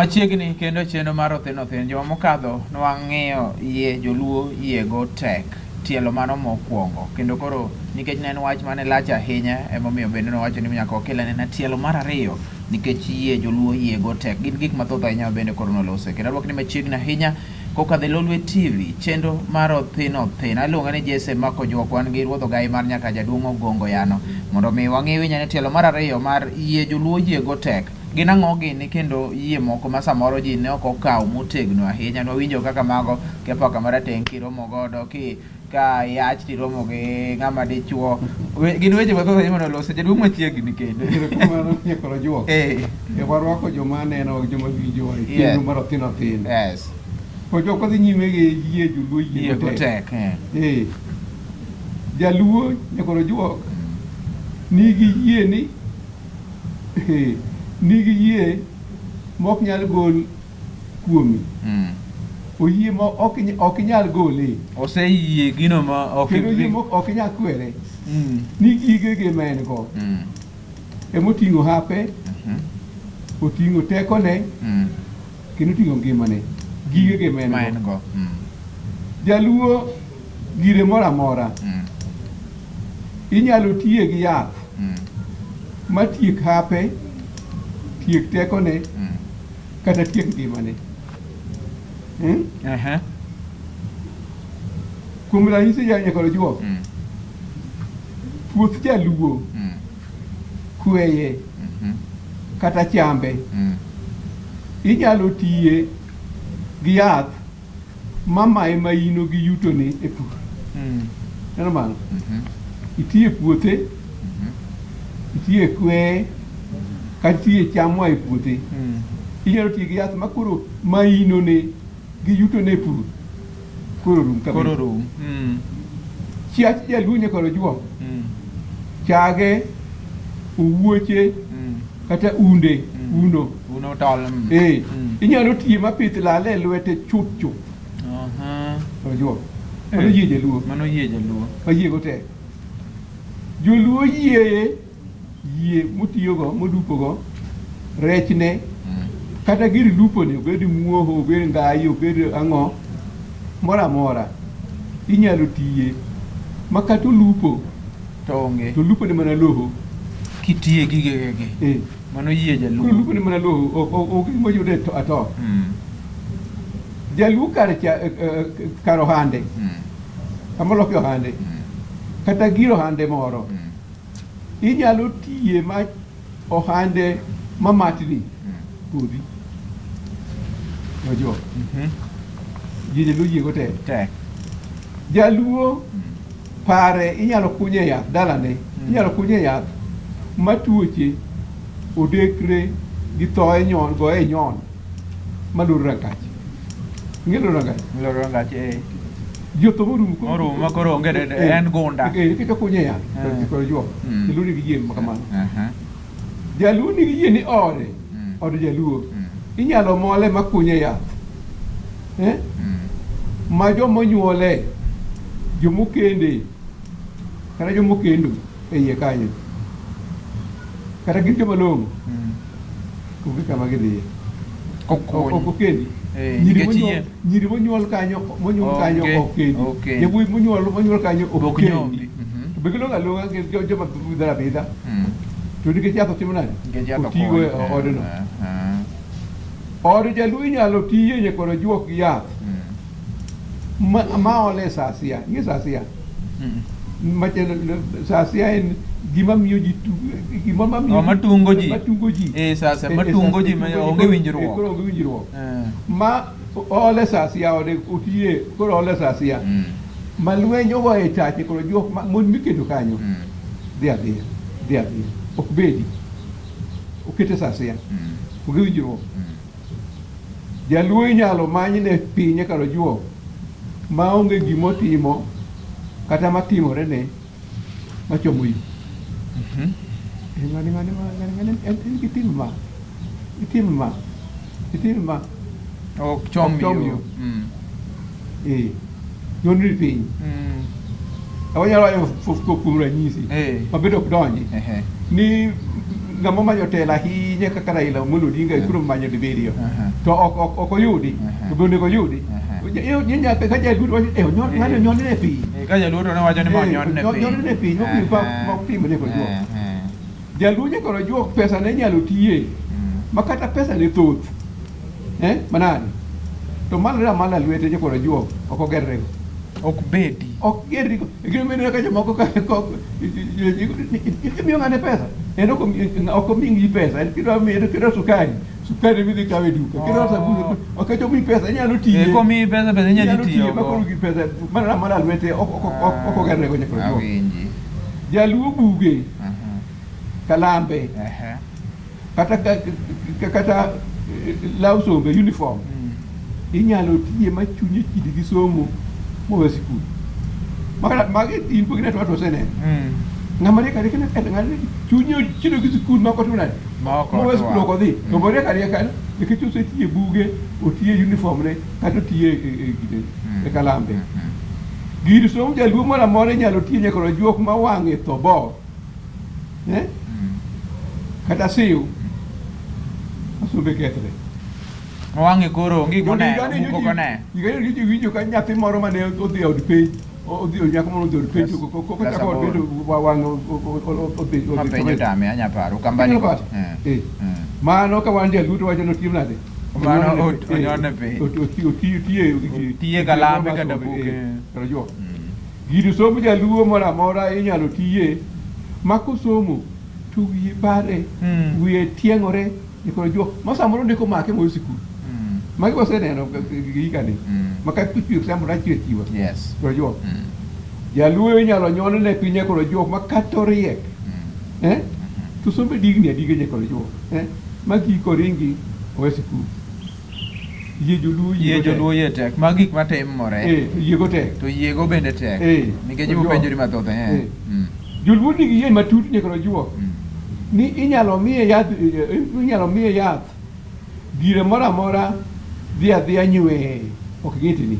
Machiegni kendo chenro mar Othinothin joma mokadho nwang'iyo yie Joluo yiego tek tielo mano mokwongo kendo koro nikech ne en wach mane lach ahinya emomiyo bende nowacho ni nyaka okelane na tielo mar ariyo nikech yie Joluo yiego tek gin gik mathoth ahinya bende koro nolose kendo arwak ni machiegni ahinya kokadho Lolwe TV chenro mar Othinothin aluonga ni Jesse makonyo wan gi ruodho gai mar nyaka jaduong' Ogongo yano mondo mi wang'i winyane tielo mar ariyo mar yie Joluo yiego tek gin ang'o gini kendo yie moko ma samoro ji ne ok okawo motegno ahinya nwawinjo kaka mago kepaka marateng' kiromo godo ka yach tiromo gi ng'ama dichuo gin weche mathoth ahinya monolose jaduong' machiegni kendo kumano nyakoro juok warwako joma neno joma winjo chenro mar Othinothin ko jok odhi nyime gi yie Joluo yiego tek Jaluo nyakoro juok nigi yie nigi yie mok nyal gol kuomi oyie ma ok nyal gole oseyie gino ma ok nyal kwere ni gige ma en go emoting'o hape oting'o tekone kendo oting'o ngimane gige ma en go Jaluo gire moro amora inyalo tiye gi yath matiek hape tiek tekone kata tiek ngimane kuom ranyisi nyakoro juok puoth Jaluo kweye kata chambe inyalo tiye gi yath mamaye maino gi yutone e pur neno mano itiye puothe itiye kweye kata itiye cham moa e puothe inyalo tiye gi yath makoro mainone gi yutone e pur koro rum chiach Jaluo nyakoro juok chage owuoche kata uno tol inyalo tiye mapith lale lwete chup juok mano yie Jaluo mayiego tek Joluo yie motiyogo modupogo rechne kata gir lupone obed muoho obed ngai obed ang'o mora amora inyalo tiye makata lupo to lupone mana loho kitiye gigege mano yie Jaluo lupone mana loho ok moyude ato Jaluo kar ohande kamoloki ohande kata gir ohande moro inyalo tiye ma ohande mamatni kodi nojo Jaluo yiego tek Jaluo pare inyalo kunye yath dalane inyalo kunye yath matuoche odekre gi thoe nyon goe nyon maloro rangach ngelo rangach jotho morum makoro onge en gunda kito kunye yath koro juok Jaluo nigi yie makamano Jaluo nigi yie ni od Jaluo inyalo mole makunye yath ma jomonyuole jomokende kata jomokendo e iye kanyo kata gin jomalong'o onge kama gidhiye ok okendi nyiri monyuol kanyo ok kendi yawuoyi monyuol kanyo ok kendi to be gilong'o along'a gin joma bidhara bidha to nikech yath otimo nade otigo e odno od Jaluo inyalo tiye nyakoro juok gi yath ma ole sasia ng'e sasia sasia en gima miyo ji matungo ji sasa matungo ji onge winjruok ma ole sasia ode otiye koro ole sasia ma lweny ogo e tache koro juok mon miketo kanyo dhi adhiya ok bedi okete sasia onge winjruok Jaluo inyalo manyne pinye karo juok ma onge gimotimo kata matimore ne machomo yu en gitim ma ok chom yu yonri piny awanyalo wayo kuom ranyisi mabedo ok donji ni ngamo manyo tela hinya kaka Raila Amolo Odinga kuro manyo di Biro to ok oyudi to bende ko yudi nya ka jaluo ng'ano nyon ne pi ka jaluo to ne wacho ni nyon ne pi no pi pa pi mane ko jo jaluo nya ko jo pesa ne nyalo tiye makata pesa ne thoth manani to mala lwete nya ko jo ok ogerre ok bedi ok gerri ko gino mene ka jomoko ka ko imiyo ng'ane pesa eno ko mingi pesa en kidwa miyo kidwa sukari midhi kawe duka kidwa sabuni ok chomi pesa nyalo tiye ko mi pesa nyalo tiye makoro gi pesa mala lwete ok ogerre go nyakoro jo jaluo buge kalambe kata law sombe uniform inyalo tiye machunye chidi gi somo mo sikul magi in pugine to sene ngamare kare kana ngani chunyo chido gi sikul mako tunani mo sikul ko di to bore kare kana ke chu se tiye buge o tiye uniform ne kato tiye e kalambe giri som jaluo mora more nyalo tiye nyako juok ma wange to bo kata siu asube ketre wange koro ngi kone ko ne igani riji winjo ka nyathi moro mane odhi od piny odhi nyako moro odhi od piny ko ta ko bedo wange odhi ma penjo tame anya paro kambani ko mano ka wan jaluo to wacho no tim nade mano onyone pe tiye kalambe kada buge pero yo giri somo jaluo mora mora inyalo tiye mako somo tu wiye bare wiye tiengore ko jo masamoro ndiko make mo sikul magi ko seneno gikani maka pipi sambo na chiwa yes ko jo jaluo nyalo nyono ne pinye ko jo makatorie to sombe digni adige ko jo magi ko ringi o sikul ye joluo ye tek magi matimore ye go tek to ye go bende tek nikech mo penjori mathoth joluo nigi ye matut ne ko jo ni inyalo miye yath gire mora mora dhia nywe ok giti ni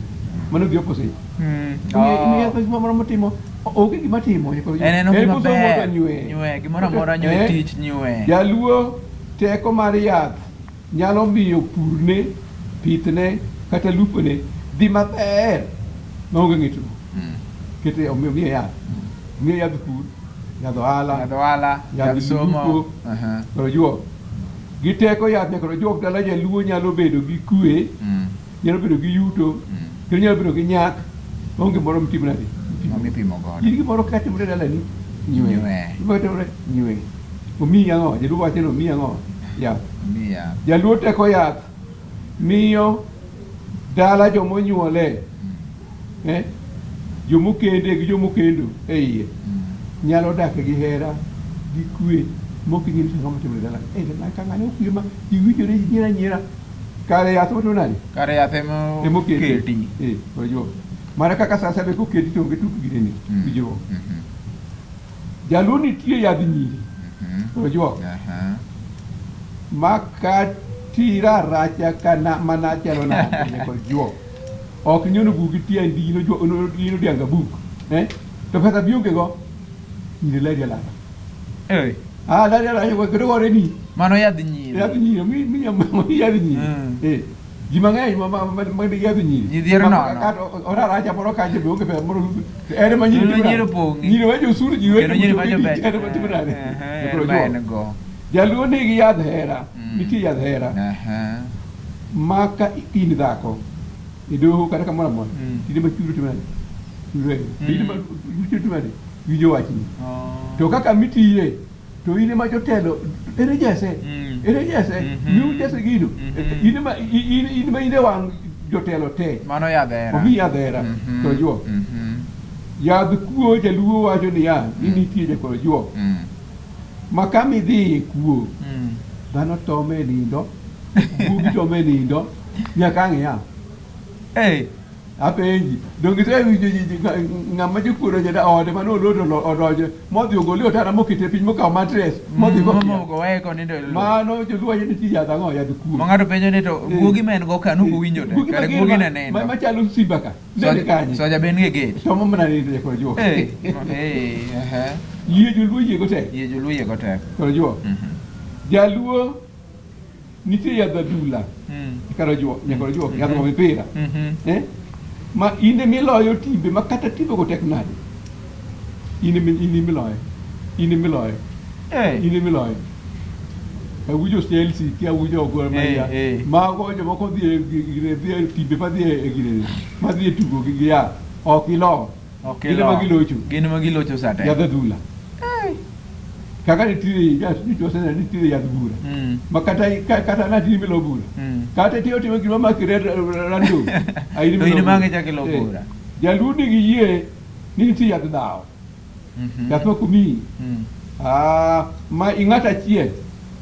mano gi opposite ni yath mora motimo oge gima timo nywe gimora mora nywe tich nywe jaluo teko mar yath nyalo miyo purne pithne kata lupone dhi maber maonge ng'ito kete omiyo miye yath pur yadh ohala yadh somo koro juok giteko yath nyakoro juok dala jaluo nyalo bedo gi kwe nyalo bedo gi yuto kendo nyalo bedo gi nyak onge moro mtimo nade mipimo godo in gimoro katimore dala ni nywe omiyi ang'o jaluo wacho ni omiyi ang'o yath jaluo teko yath miyo dala jomonyuole jomokende gi jomokendo e iye nyalo dak gi hera gi kwe mok ng'in ng'ama timore dala ka ng'ane okwe ma iwinjore nyira kare yath moto nade kare yath emo keti ko jo mara kaka sasa be ko keti to ngetu gireni bijo jaluo nitie yadh nyiri ko jo makatira racha kana mana chalo na ko jo ok nyono bugi tiendi ino dianga buk to pesa bionge go ni leria la leria la ko gore ni mano yadh nyiri mi yadh nyiri jimang'eny ma yadh nyiri nyidhiero no ora racha moro kaje be onge be moro ere ma nyiri pongi nyiri wajo suru ji kendo nyiri wajo bet ere ma timrane ben go jaluo nigi yadh hera nitie yadh hera maka in dhako idoho kata kamoro amora tinde ma churo timane tinde ma churo timane winjo wachni to kaka mitiye to ine ma jotelo ere jese miu jese gino ine ma ine wang jotelo te mano yadhera omi yadhera to juo yadh kuo jaluo wacho ni ya nitie jakoro juo makami dhi kuo dhano tome nindo bugi tome nindo nyaka ang'e apenji donge tre winjo ng'ama jokuro jada ode mano oloto odoje modhi ogoli otara mokete piny mokawo matres modhi mano joluo wacho ni ti yadh ang'o yadh kuo ma ng'ato penjo ni to guogi ma en go kanu kowinjo te kare guogi ne nindo machalo simba ka nende kanye soja ben ge gate tomo mana nindo jakoro juo yie joluo yie go tek koro juo Jaluo nitie yadh adhula karo juo nyakoro juo yadh go mipira ma ine miloyo timbe ma kata timbe go tek nade ine miloyo awujo Chelsea ki awujo Gor Mahia mago jo moko dhi timbe ma dhi tugo gi ya okilo gin magilocho sate yadh adhula kaka nitie nitie yadh bura ma kata na timi lo bura kata tiyo timo gima makire rando aini mange jakilo bura Jaluo nigi yie ni nitie yadh dhawo yath makumi ma ing'ato achiel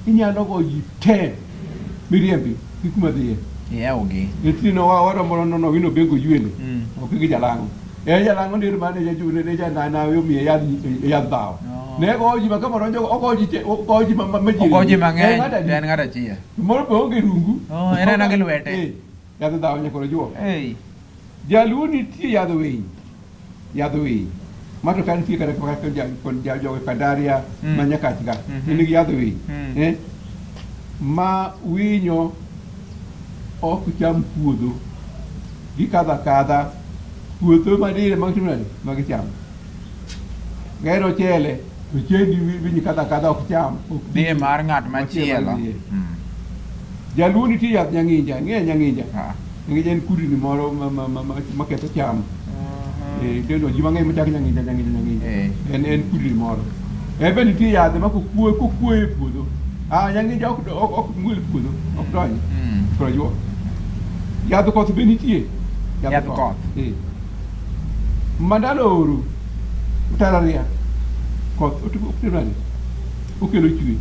inyalo go ji te miriembi gi kuma dhiye nitino waromboro nono wino bengo ywene ok gi jalango jalango ndir mane jajune ne janana yo miye yadh dhawo nego ji makamo ronjo ogoji mang'eny en ng'ata chiya moro be onge rungu en ana gi lwete yadh dhawo nyakoro juo Jaluo nitie yadh winy mato kan nitie kata kon jogo Kadaria ma Nyakachga nigi yadh winy ma winyo ok cham puodho gikadha puodho madire magichamo gero chele to chendi winyi kadha ok cham dhiye mar ng'at machielo Jaluo nitie yadh nyang'inja ng'e nyang'inja en kudni moro maketho cham kendo ji mang'eny machak nyang'inja en kudni moro be nitie yadhe ma kokue e puodho nyang'inja ok ng'wel puodho ok donj koro juo yadh koth be nitie yadh koth mandalo oro tararia koth okelo chwe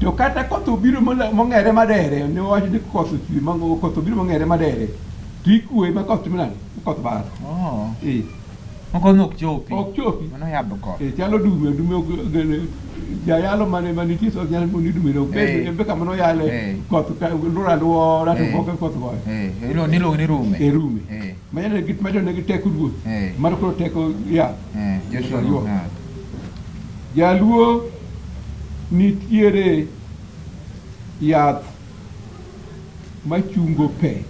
to kata koth obiro mong'ere madere ne wacho ni koth ochwe koth obiro mong'ere madere tikue ma koth timnani koth bar moko nok chopi mano yadh koth chalo dume jayalo mane manitie so nyalo moni dume no be kamano yale koth lura to boke koth goyo niluongo ni rume ma yana git ma ne teko ruoth mar ko teko ya Jaluo nitiere yath machungo pe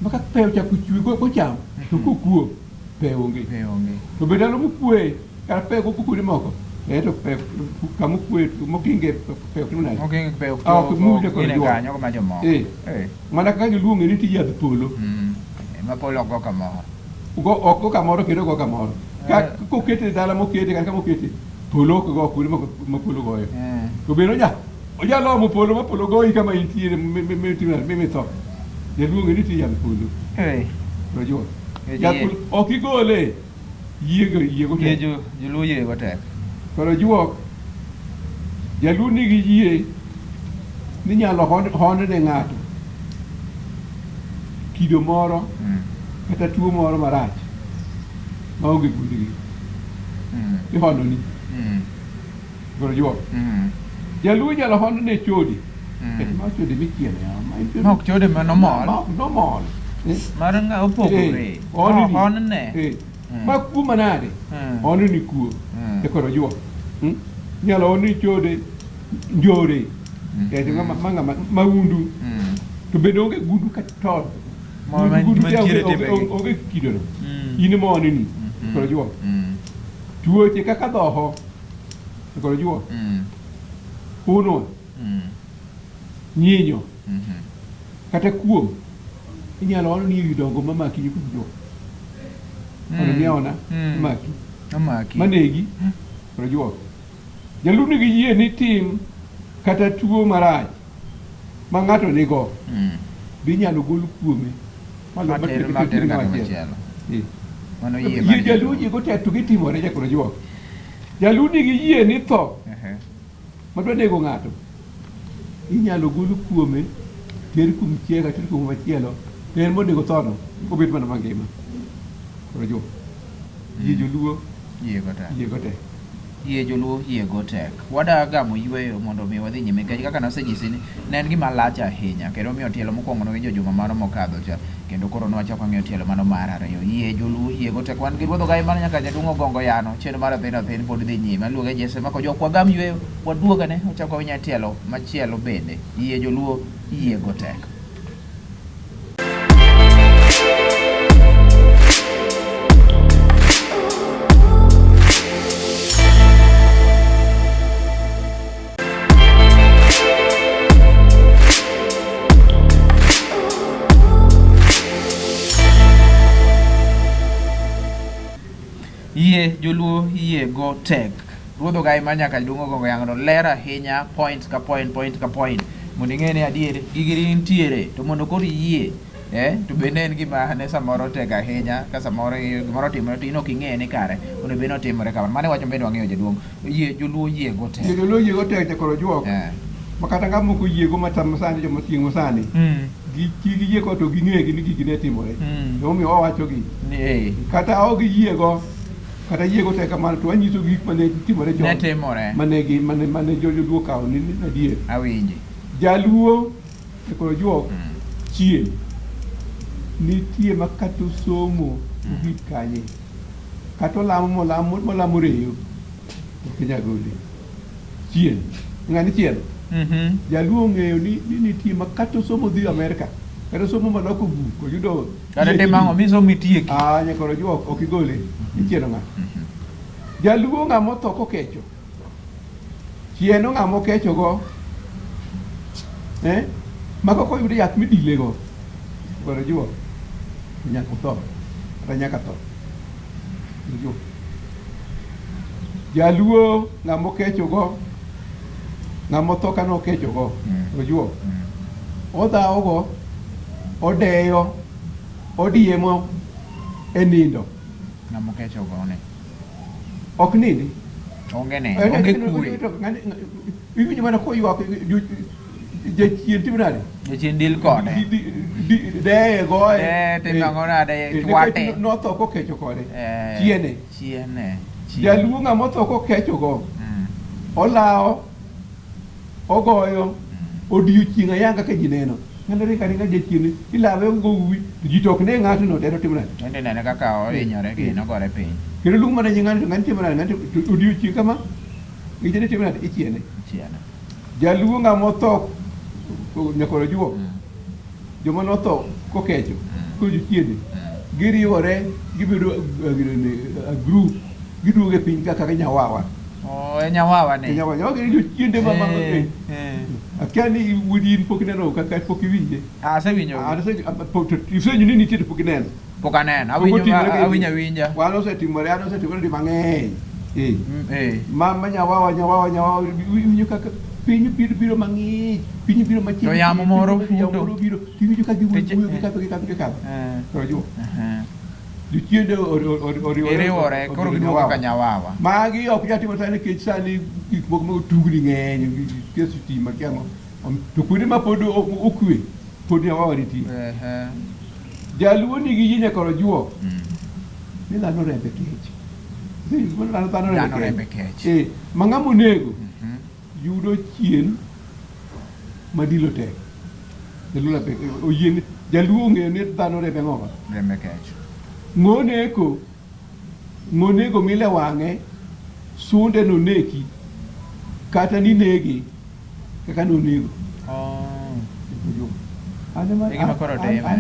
maka pe ochako chwe kocham to kokuo pe onge to be ndalo mokue kata pe kokukuri moko to pe kamokue mokinge pe oknunani mana kaka giluonge ni ti yadh polo ma polo go kamoro go kamoro kendo go kamoro kokete dala mokete kata mokete polo go kuri ma polo goyo to be ojalo mo polo ma polo goyi kama intiere mitho Jaluo ni ti yadh polo to jo ok igole yiego tek Jaluo yiego tek koro juok Jaluo nigi yie ni nyalo honde ne ng'ato kido moro kata tuo moro marach maonge gundgi ihononi koro juok Jaluo nyalo honde ne chode ma chode michielo ok chode ma nomol mar ng'a opogore honne ma kuo manade honne ni kuo koro juok nyalo honne chode njore maundu to bende onge gundu kata tol onge kidono in mone ni koro juok tuoche kaka dhoho koro juok uno nyinyo kata kuom inyalo ono ni dongo mamaki ni kujo ono miaona maki manegi koro juok Jaluo nigi yie ni tim kata tuo marach ma ng'ato nigo binyalo gol kuome yie Jaluo jigo tek to gitimore jakoro juok Jaluo nigi yie ni tho madwa nego ng'ato inyalo gol kuome ter kum chiega ter kum machielo ter monego thono obet mana mangima koro juok yie Joluo yiego tek Yie Joluo yie go tek. Wadagamo yweyo mondo mi wadhi nyime kech kaka nasejisi ni ne en gima lach ahinya kendo miyo tielo mokwongo no gi juma mano mokadho cha kendo koro nwachako ng'eyo tielo mano mar ariyo. Yie Joluo yie go tek. Wan gi ruodho gai mana nyaka jaduong' Ogongo Yano chenro mar Othin Othin pod dhi nyime. Aluonge Jesse mako jok wagam yweyo waduogane ochako winya tielo machielo bende. Yie Joluo yie go tek. Yie Joluo yie go tek. Ruodho gai ma nyaka jaduong' Ogongo Yano ler ahinya point ka point mondo ing'e ni adier gigi nitiere to mondo koro yie to bende en gima ne samoro tek ahinya ka samoro gimoro timore to in ok ing'e ni kare onego bed ni otimore kamano. Mane wacho bende wang'eyo jaduong'. Yie Joluo yie go tek. Yie Joluo yie go tek jakoro juok. Makata ng'a moko yie go matam sani joma tieng' sani. Gi yie ko to ging'e ni gigi ne timore. Omiyo wawacho gi. Kata ok yie go kata yie go tek kamano to wanyiso gik mane timore chon. Ne timore. Mane Joluo kawo ni adier. Awinji. Jaluo jakoro juok chien nitie makato somo gik kanye kato lamo molamo reyo Kenya gole chien ng'ani chien Jaluo ng'eyo ni nitie makato somo dhi Amerika kata somo maloko buko yudo kata temango miso mitieki nyakoro juok ok igole ichieno ng'a Jaluo ng'amo tho kokecho chieno ng'amo kecho go mako ko yudo yath midile go koro juok nyaka tho kata nyaka tho Jaluo ng'amo kecho go ng'amo tho kano kecho go ojuo odhawo go odeyo odiemo nindo ng'amo kecho go ne ok nini onge ne onge kure iwinjo mana koywak jachien timnade jachien dil kode deye goye timango nade chwate notho kokecho kode chiene chiene Jaluo ng'amo tho kokecho go olawo ogoyo odiochieng' ayanga ka ji neno ng'ano ringa jachien ilawe go uwi ji tok ne ng'ato no tero timnade ende nene kaka ohinyore gino gore piny kendo luong mana ng'ani timnade ng'ani odiochieng' kama ijene timnade ichiene Jaluo ng'amo tho nyakoro juo joma notho kokecho kojo chiende giriwore gibedo group giduoge piny kaka nyawawa nyawawa ne nyawawa jo chiende ma akiani wudin pok neno kaka pok iwinje asewinjo isenyo ni nitie pok ineno pok aneno awinja wan osetimore di mang'eny ma nyawawa winjo kaka piny biro mang'ich piny biro machiegni to yamo moro biro tiwinjo ka giwuoyo gikadho to jo jochiende oriwore koro giduogo kaka nyawawa magi ok jatimo sani nikech sani gik moko matugni ng'eny kes sitima kiang'o to kuonde ma pod okwe pod nyawawa nitie Jaluo nigi yie nyakoro juo ni dhano rembe kech dhano rembe kech ma ng'ama onego yudo chien madilo tek oyieni Jaluo ong'eyo ni dhano rembe ng'oga rembe kech ng'onego mile wang'e sunde noneki kata ninegi kaka nonego ane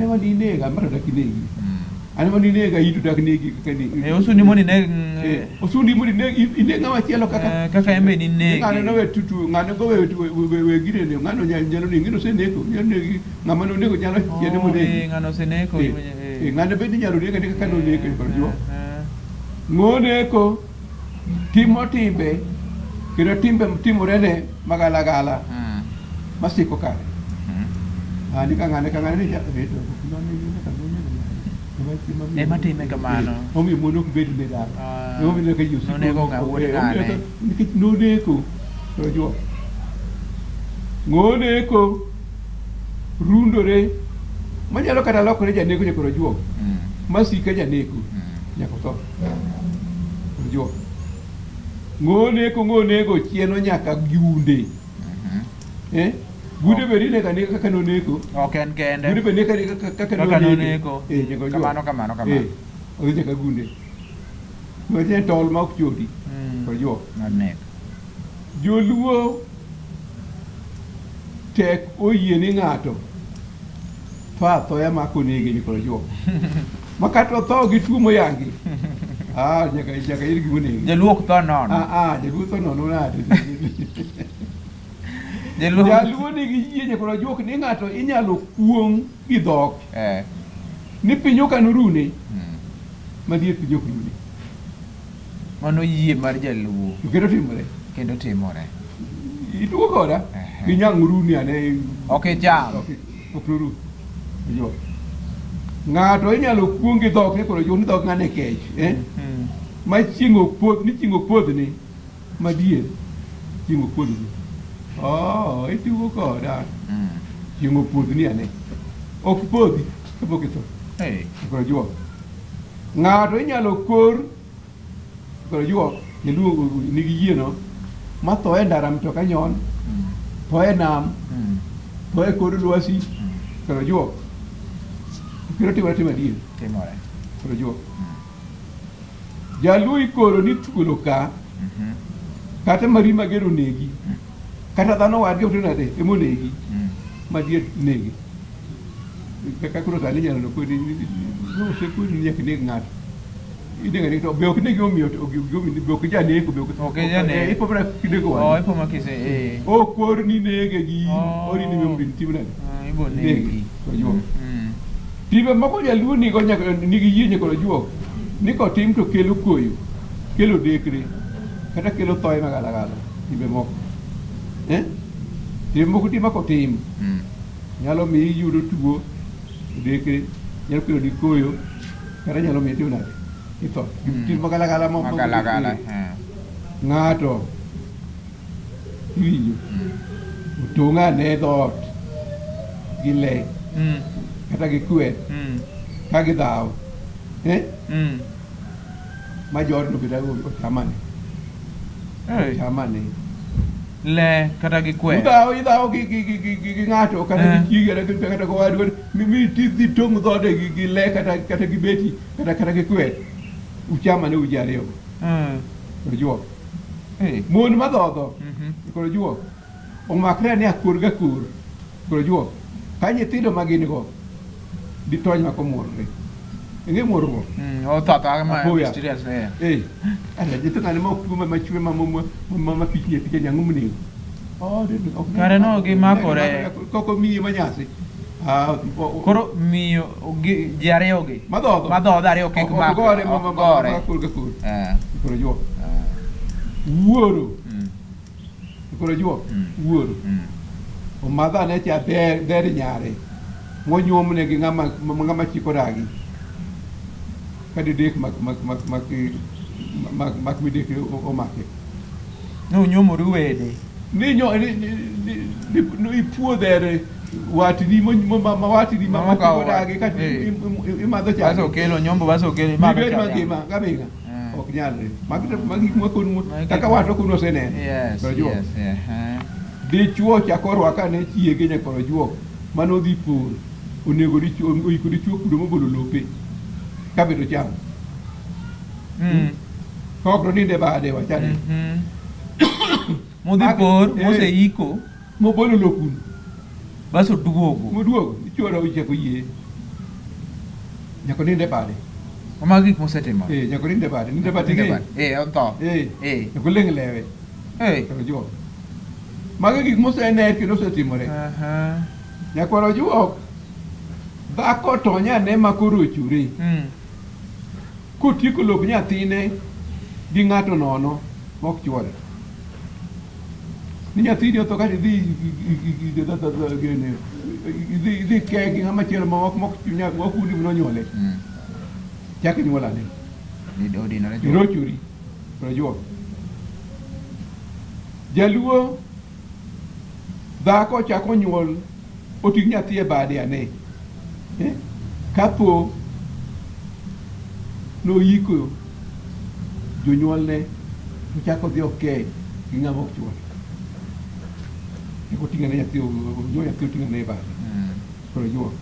ma ninega mara dak inegi ane ma ninega itu dak negi kaka osundi moni ne osundi moni ne ine ng'ama chielo kaka embe ni negi ng'ano no wetutu ng'ano go we gire ne ng'ano nyalo ni ng'ino seneko negi ng'ama nonego nyalo chiene monegi ng'ano seneko ng'ano bende nyalo nega kaka noneko koro ng'oneko timo timbe kendo timbe timore ne magalagala masiko kare ani ka ng'ane ni reto ema time kamano omi mono kubedi ne daro omi ne ka yusi nonego ng'awuote ng'ane nikech noneko to jo ng'oneko rundore manyalo kata lokore janeko nyakoro juok masika janeko nyako tho jo ng'one go chieno nyaka gunde. Gunde beri ne kane kaka noneko. Ok en kende. Gunde beri ne kaka noneko. Kamano. Odhi nyaka gunde. Noje tol ma ok chodi. Kojo. Nek. Joluo tek oyie ni ng'ato tho ya mako nege ni kojo. Makato tho gi tuo moyangi. Nyaka ir gi monege. Jaluo ok tho nono. Jaluo tho nono nade. Jaluo nigi yie nyaka kojo ni ng'ato inyalo kuong gi dhok. Ni pinyo kanurune. Madie pinyo kanurune. Mano yie mar jaluo. Kendo timore. Ituo koda? Gi nyang'uruni ane. Ok jam. Ok ruru. Ng'ato inyalo kuongi dhok ni koro ni dhok ng'ane kech. Ma chieng' ok podhni. Madier. Chieng' ok podhni. Ituo koda. Chieng' ok podhni ane. Ok podhi. Kapok itho. Koro ng'ato inyalo kor koro jaluo nigi yie no ma tho e ndara mtoka nyon, tho e nam, tho e kor lwasi, koro kiro timore adier. Koro jaluo ikoro ni thuolo ka, kata mari magero negi, kata dhano wadgi otonade emonegi, madier negi. Kaka kuro sani nyalo kodi osekodi nyaka neg ng'ato. Idega ni to be ok negi omiyo be ok janeko be ok ipo mana kidego wa. Ipo makise kor ni nege gi ori ni mbin timna. Ibo negi. Tibe mako jaluo ni go nyaka nigi yie nyaka juok. Ni ko tim to kelo koyo. Kelo dekre. Kata kelo toy magala. Tibe moko. Tibe moko ti mako tim. Nyalo mi yudo tuo dekre. Nyalo kelo di koyo. Kata nyalo mi timna. Ito, tim magala mo. Ng'ato winjo utunga ne dot gi le kata gi kwet ka gi dhaw ma jor no bida o chamane le kata gi kwet dhaw gi ng'ato kata gi chigera kata ko wadwa mi ti tong dhode gi le kata gi beti kata gi kwet uchama ne ujareo. Koro mon madhodho. Koro omakre ni akur ga kur. Koro ka nyithindo magin go di tony ma komorre. Inge morgo. Tata ma mysterious ne. Ala jito ngane mo kuma machwe ma pichne pike nyangumni. Kare no gi makore. Koko mi manyasi. Koro miyo ji ariyo gi madhodho ariyo kik mak gore. Koro wuoro koro wuoro omadha ne cha der nyare monyuomne gi ng'ama chiko ragi kadi dek mak midek omake nyuomoru wede ni ipuodhere watini watini ma ragi kata imadho cha baso kelo nyombo baso kelo imadho cha ngima gabenga ok nyalre magi makonu kaka wato kuno senen dichuo chakoro akane chiege nyakoro juok mano dhi pur onego oiko dichuo kudo mobolo lope kabedo cham kokro ninde bade wachane modhi pur moseiko mobolo lopun baso duogo ichuora uchako yie nyako ninde bade Magi gik mosetimo. Nyako ninde bade. Onto. Nyako leng lewe. Magi gik mosener kendo osetimore. Nyako juok dhako to nyane makoro ochure. Kotieko lop nyathine gi ng'ato nono mok chuore. Ni nyathini otho kati dhi kegi ng'ama chielo mok udi mnonyuole. Chaki nyuolane. Irochuri. Rojuok. Jaluo dhako chako nyuol oting' nyathi e bade ane. Kapo noyiko jonyuolne ochako dhi oke gi ng'ama ok chwal. Eko ting'ane nyathi, onyuol nyathi oting'ane e bade. Koro juok.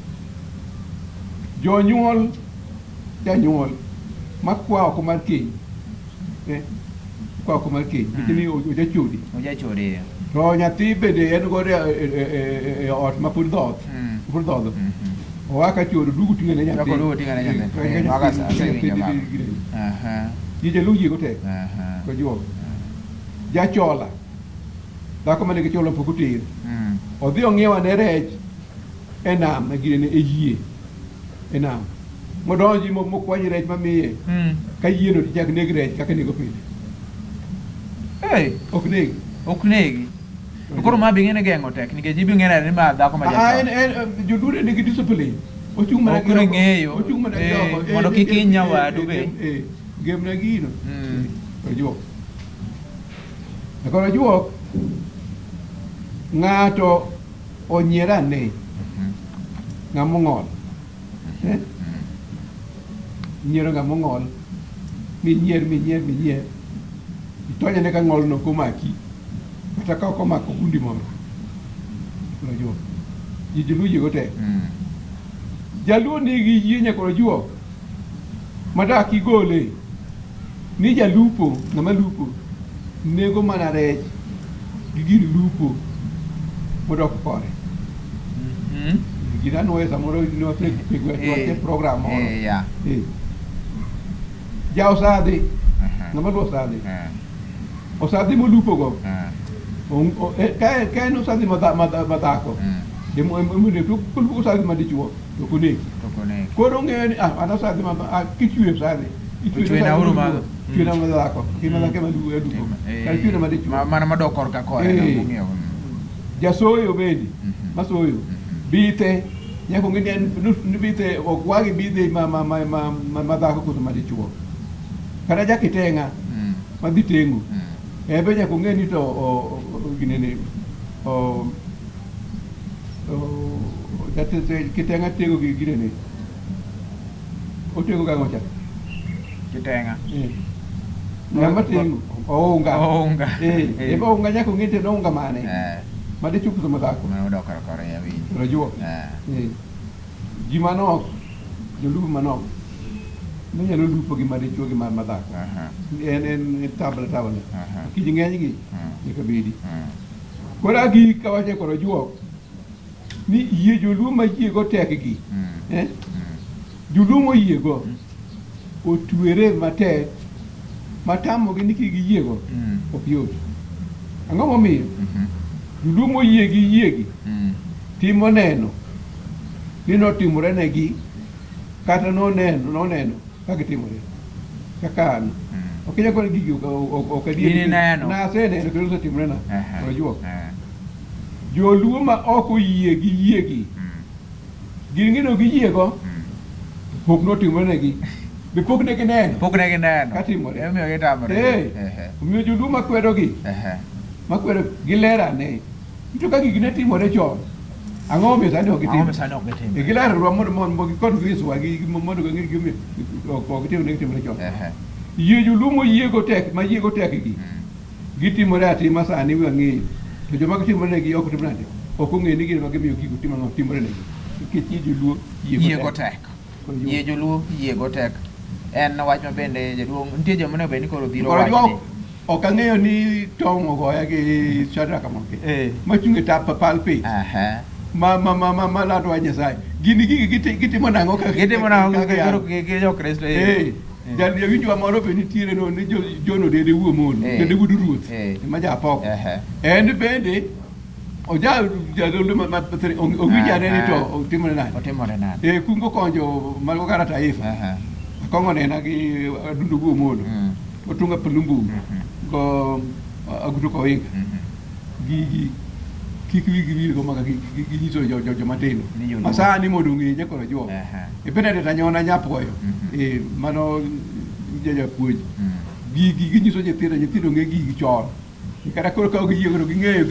Jonyuol, janyuol, makwa oko mar keny. Kwa oko mar keny. Ni ojachodi. Ojachodi. To nyathi bende en godo e ot ma pud dhoth. Pud dhodho. Owaka choro dugu ting'ane nyathi. Dugu ting'ane nyathi. Waka asewinjo mago. Jije luji go tek. Ko juok. Jachola. Dhako mane gichola pok oter. Odhi ong'iew ane rech e nam e gine e yie e nam. Modonji mokwany rech mamiye. Ka yieno tichak neg rech kaka nego pile. Ok negi. Ok negi. Koro ma bing'ene geng'o tek nikech ibing'ene ni ma dhako ma jachola. Jodude nigi discipline. Ochung' mana gi ng'eyo. Ochung' mana gi mondo kik hiny nyawadu be. Gemna gino. Ojuok. Koro juok ng'ato onyiera ne ng'among'ol. Nyiero ng'among'ol. Minyier. Itonye ne ka ng'ol no komaki. Kata ka komako gundi moro. Ojuok. Jijuluji go tek. Jaluo nigi yie nyakoro juok. Madak igole. Ni jalupo, ng'ama lupo. Nego mana rech gi gir lupo modok kore. Gina nuoye samoro no pegwe program moro. Ja osadi. Ng'ama luo osadi. Osadi mo lupo go. Ka en osadi madhako. Demo to kulpo osadi madichuo to koneki. Koro ng'eyo ni an osadi kichwe osadi. Ichwe na uru mago. Chwe na madhako. Kima dhake maduo eduko. Kar chwe na madichuo. Mana madok korka kore na mung'eyo. Jasoyo bende. Masoyo. Bite. Nyako ng'eni ni bite okwagi bite madhako kuto madichuo. Kata jakitenga. Madhi tengo. Ebe nyako ng'eni to ginene. Kitenga tego gi ginene. Otego ga ngocha. Kitenga. Ng'ama tengo. Onga. Ebe onga nyako ng'eni no onga mane. Madichuo kuto madhako. Ma odok kore ya winjo. Rajuo. Ji manok. Jolupo manok. Nyalo lupo gi madichuo gi madhako. En tabla. Kiji ng'eny gi. Nyaka bedi. Kora gi kawache koro juok. Ni yie joluo ma yie go tek gi. Joluo mo yie go. Otwere matek. Matamo gi niki gi yie go. Ok yot. Ang'o momiyo? Joluo mo yie gi. Timo neno. Ni notimore negi. Kata noneno. Kaka timore. Kaka ano. Ok nyakore gigi ok adier. Ini neno. Na seneno kendo osetimore na. Ojuok. Joluo ma ok oyie gi. Gin ng'ino gi yie go. Pok notimore negi. Be pok ne gineno. Katimore. Emiyo gitamore. Omiyo joluo makwedo gi. Makwedo gi lera ne. Ito ka gigi ne timore chon. Ang'o omiyo sani ok gitimo. Gilero ruwa mondo gikod viswa gi mondo ging'e gimi ok gitimo ne gitimore chon. Yie joluo mo yie go tek gi. Gitimore atima sani wang'eyo. To joma gitimore negi ok timore nade. Ok ong'e ni gima gimiyo gigo timore negi. Nikech yie joluo yie go tek. Yie joluo yie go tek. En wach ma bende jaduong' nitie joma ne beni koro dhiro wachni. Ok ang'eyo ni tong' ogoya gi Shadraka Moke. Machung' e tap palpi. Ma lando wa Nyasaye. Gini gitimo nang'o kaka. Gitimo nang'o kaka jo Kristo. Jawinjwa moro be nitiere no ni jono dede wuo mono. Dede wudu ruoth. Ma japok. En bende jalolo owinjane ni to otimore nade. Kungo konjo mago kara taifa. Akongo nena gi adundo wuo mono. Otunga pelumbu. Go agudo ko winga. Gigi kik wigi go maga ginyito joma tindo. Masani modong e nyakoro juo. E bende tanyona nyapuoyo. Mano japuonj. Gigi ginyiso nyithindo ng'e gigi chon. Kata koro ka giyie koro ging'eyo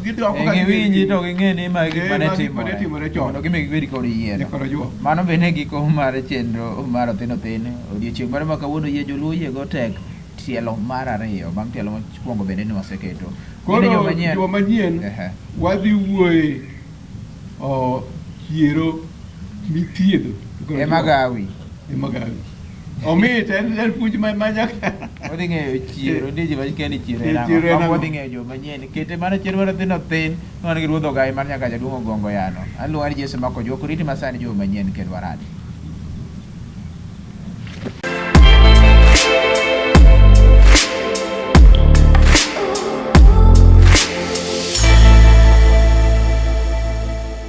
gidoko ka winji to ging'e ni ma gik mane timore chon. Mondo gimi gibedi kod yie. Nyakoro juo. Mano bende giko mar chenro mar Othin Othin. Odiochieng' mar ma kawuono yie joluo yie go tek. tielo mar ariyo bang' tielo mokwongo bende ni waseketo. Koro joma manyien wadhi wuoye chiero mithiedho e magawi. Omit en puonj ma nyaka wadhi ng'eyo chiero ndi ji machikendi chiero wadhi ng'eyo joma manyien kete mana chiero mar Othin Othin wan gi ruodh ogai mar nyaka jaduong' Ogongo Yano. Aluwari Jesu mako jok riti masani joma manyien kendo waradi.